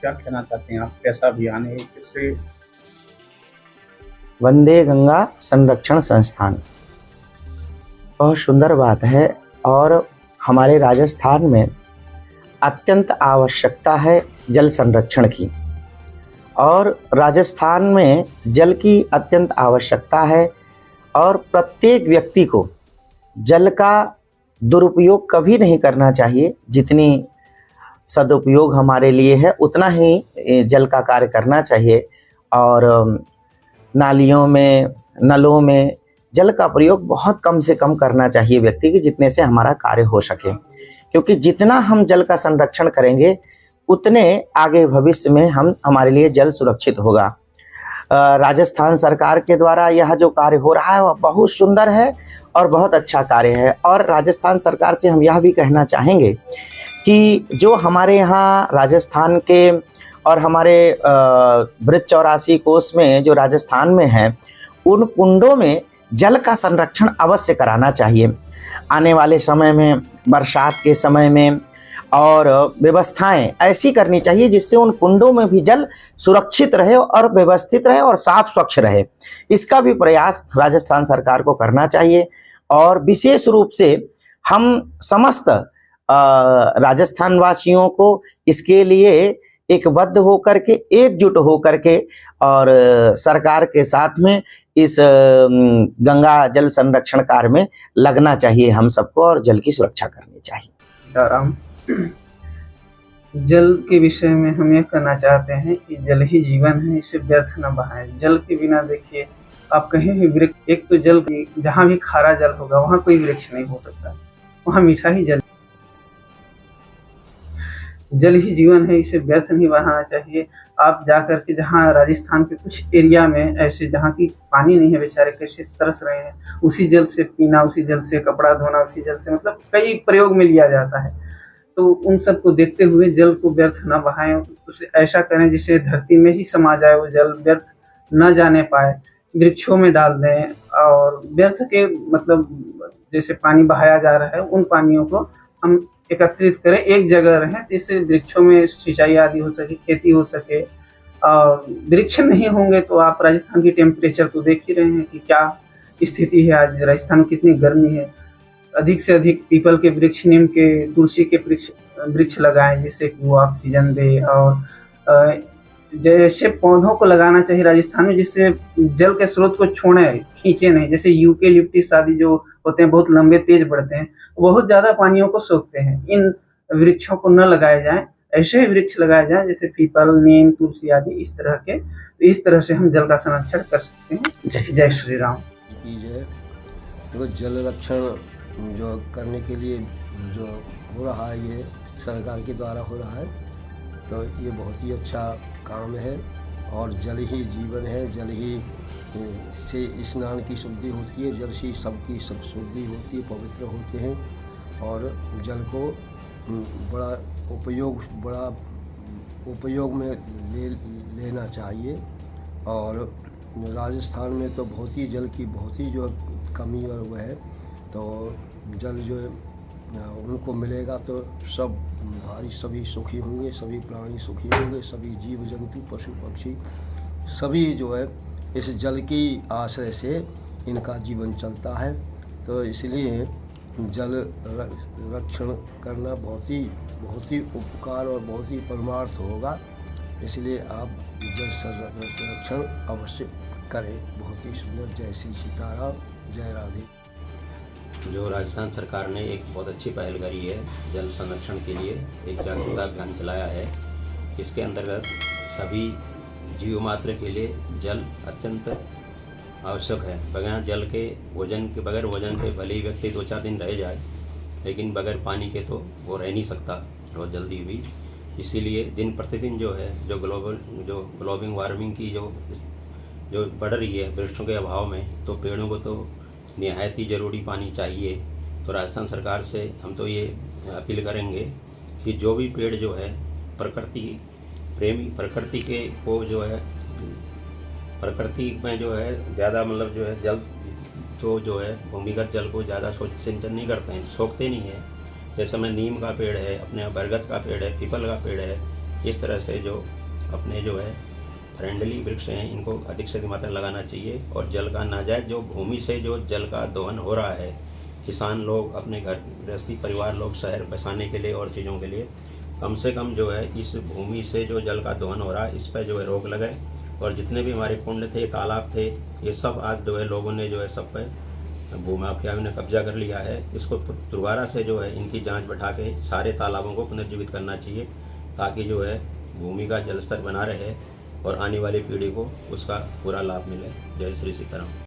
क्या कहना चाहते हैं आप? कैसा अभियान है? किससे? वंदे गंगा संरक्षण संस्थान बहुत सुंदर बात है और हमारे राजस्थान में अत्यंत आवश्यकता है जल संरक्षण की। और राजस्थान में जल की अत्यंत आवश्यकता है और प्रत्येक व्यक्ति को जल का दुरुपयोग कभी नहीं करना चाहिए। जितनी सदुपयोग हमारे लिए है उतना ही जल का कार्य करना चाहिए। और नालियों में, नलों में जल का प्रयोग बहुत कम से कम करना चाहिए व्यक्ति की, जितने से हमारा कार्य हो सके। क्योंकि जितना हम जल का संरक्षण करेंगे उतने आगे भविष्य में हमारे लिए जल सुरक्षित होगा। राजस्थान सरकार के द्वारा यह जो कार्य हो रहा है वह बहुत सुंदर है और बहुत अच्छा कार्य है। और राजस्थान सरकार से हम यह भी कहना चाहेंगे कि जो हमारे यहाँ राजस्थान के और हमारे ब्रज 84 कोस में जो राजस्थान में है, उन कुंडों में जल का संरक्षण अवश्य कराना चाहिए। आने वाले समय में, बरसात के समय में, और व्यवस्थाएं ऐसी करनी चाहिए जिससे उन कुंडों में भी जल सुरक्षित रहे और व्यवस्थित रहे और साफ स्वच्छ रहे। इसका भी प्रयास राजस्थान सरकार को करना चाहिए। और विशेष रूप से हम समस्त राजस्थान वासियों को इसके लिए एकबद्ध होकर के, एकजुट होकर के और सरकार के साथ में इस गंगा जल संरक्षण कार्य में लगना चाहिए हम सबको और जल की सुरक्षा करनी चाहिए। राम, जल के विषय में हम ये कहना चाहते हैं कि जल ही जीवन है, इसे व्यर्थ न बहाएं। जल के बिना देखिए आप कहीं भी वृक्ष, एक तो जल, जहाँ भी खारा जल होगा वहाँ कोई वृक्ष नहीं हो सकता, वहाँ मीठा ही जल। जल ही जीवन है, इसे व्यर्थ नहीं बहाना चाहिए। आप जाकर के, जहाँ राजस्थान के कुछ एरिया में ऐसे जहाँ की पानी नहीं है, बेचारे कैसे तरस रहे हैं, उसी जल से पीना, उसी जल से कपड़ा धोना, उसी जल से मतलब कई प्रयोग में लिया जाता है। तो उन सब को देखते हुए जल को व्यर्थ न बहाएं, उसे ऐसा करें जिससे धरती में ही समा जाए, वो जल व्यर्थ न जाने पाए, वृक्षों में डाल दें। और व्यर्थ के मतलब जैसे पानी बहाया जा रहा है, उन पानियों को हम एकत्रित करें, एक जगह रहें, जिससे वृक्षों में सिंचाई आदि हो सके, खेती हो सके। और वृक्ष नहीं होंगे तो आप राजस्थान की टेम्परेचर तो देख ही रहे हैं कि क्या स्थिति है। आज राजस्थान में कितनी गर्मी है। अधिक से अधिक पीपल के वृक्ष, नीम के, तुलसी के वृक्ष लगाएं जिससे कि वो ऑक्सीजन दे। और जैसे पौधों को लगाना चाहिए राजस्थान में, जिससे जल के स्रोत को छोड़े, खींचे नहीं। जैसे यूकेलिप्टस आदि जो होते हैं, बहुत लंबे तेज बढ़ते हैं, बहुत ज्यादा पानियों को सोखते हैं। इन वृक्षों को न लगाए जाएं, ऐसे ही वृक्ष लगाए जाएं जैसे पीपल, नीम, तुलसी आदि इस तरह के। तो इस तरह से हम जल का संरक्षण कर सकते हैं। जय श्री राम। तो जल रक्षण जो करने के लिए जो हो रहा है, ये सरकार के द्वारा हो रहा है, तो ये बहुत ही अच्छा काम है। और जल ही जीवन है, जल ही से स्नान की शुद्धि होती है, जल से सबकी सब शुद्धि होती है, पवित्र होते हैं। और जल को बड़ा उपयोग में लेना चाहिए। और राजस्थान में तो बहुत ही जल की बहुत ही जो कमी और वह है, तो जल जो उनको मिलेगा तो सब सभी सुखी होंगे, सभी प्राणी सुखी होंगे, सभी जीव जंतु, पशु पक्षी सभी जो है इस जल की आश्रय से इनका जीवन चलता है। तो इसलिए जल रक्षण करना बहुत ही उपकार और बहुत ही परमार्थ होगा। इसलिए आप जल संरक्षण अवश्य करें। बहुत ही सुंदर। जय श्री सीताराम, जय राधे। जो राजस्थान सरकार ने एक बहुत अच्छी पहल करी है, जल संरक्षण के लिए एक जागरूकता अभियान चलाया है। इसके अंतर्गत सभी जीव मात्र के लिए जल अत्यंत आवश्यक है। बगैर जल के, बगैर भोजन के भले ही व्यक्ति 2-4 दिन रह जाए, लेकिन बगैर पानी के तो वो रह नहीं सकता बहुत जल्दी भी। इसीलिए दिन प्रतिदिन जो है, जो ग्लोबल वार्मिंग की जो बढ़ रही है वृक्षों के अभाव में, तो पेड़ों को तो निहायत ही ज़रूरी पानी चाहिए। तो राजस्थान सरकार से हम तो ये अपील करेंगे कि जो भी पेड़ जो है प्रकृति प्रेमी, प्रकृति के को जो है, प्रकृति में जो है ज़्यादा मतलब जो है जल तो जो है भूमिगत जल को ज़्यादा सिंचन नहीं करते हैं, सोखते नहीं है। जैसे में नीम का पेड़ है, अपने यहाँ बरगद का पेड़ है, पीपल का पेड़ है, इस तरह से जो अपने जो है फ्रेंडली वृक्ष हैं इनको अधिक से अधिक मात्रा में लगाना चाहिए। और जल का नाजायज जो भूमि से जो जल का दोहन हो रहा है, किसान लोग अपने घर गृहस्थी परिवार लोग शहर बसाने के लिए और चीज़ों के लिए कम से कम जो है इस भूमि से जो जल का दोहन हो रहा है इस पर जो है रोक लगाए। और जितने भी हमारे कुंड थे, तालाब थे, ये सब आज जो है लोगों ने जो है सब पे भूमाफियाओं ने कब्जा कर लिया है। इसको दोबारा से जो है इनकी जांच बैठा के सारे तालाबों को पुनर्जीवित करना चाहिए, ताकि जो है भूमि का जल स्तर बना रहे और आने वाली पीढ़ी को उसका पूरा लाभ मिले। जय श्री सीताराम।